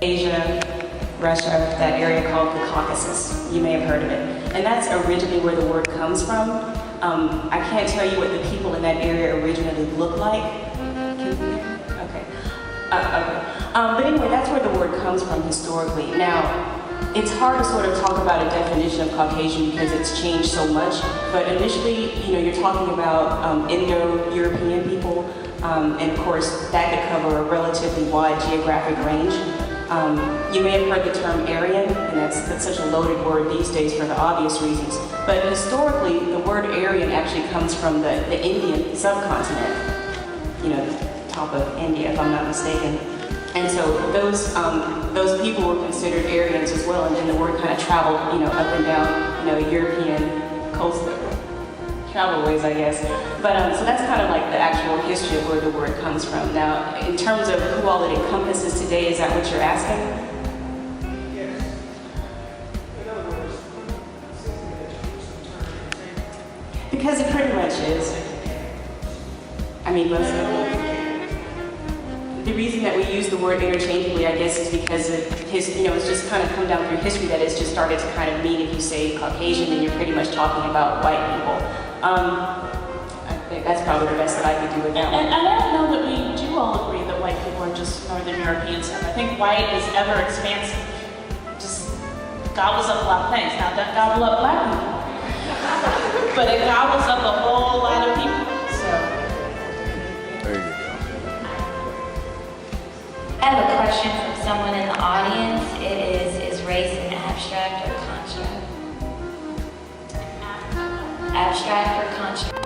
Asia, Russia, that area called the Caucasus. You may have heard of it. And that's originally where the word comes from. I can't tell you what the people in that area originally look like. Okay. But anyway, that's where the word comes from historically. Now, it's hard to sort of talk about a definition of Caucasian because it's changed so much. But initially, you're talking about Indo-European people, and of course, that could cover a relatively wide geographic range. You may have heard the term Aryan, and that's such a loaded word these days for the obvious reasons. But historically, the word Aryan actually comes from the Indian subcontinent, the top of India, if I'm not mistaken. And so those people were considered Aryans as well, and then the word kind of traveled, up and down, European coastal travelways, I guess. But so that's kind of like the actual history of where the word comes from. Now, in terms of who all it encompasses today, is that what you're asking? Yes. In other words, because it pretty much is. I mean, the reason that we use the word interchangeably, I guess, is because it's just kind of come down through history that it's just started to kind of mean if you say Caucasian, then you're pretty much talking about white people. I think that's probably the best that I could do with that one. And I don't know that we do all agree that white people are just Northern European stuff. I think white is ever expansive. Just gobbles up a lot of things. Now, it doesn't gobble up black people, but it gobbles up a whole lot of people. So. There you go. I have a question from someone in the audience. Is race an abstract or construct? Abstract or construct?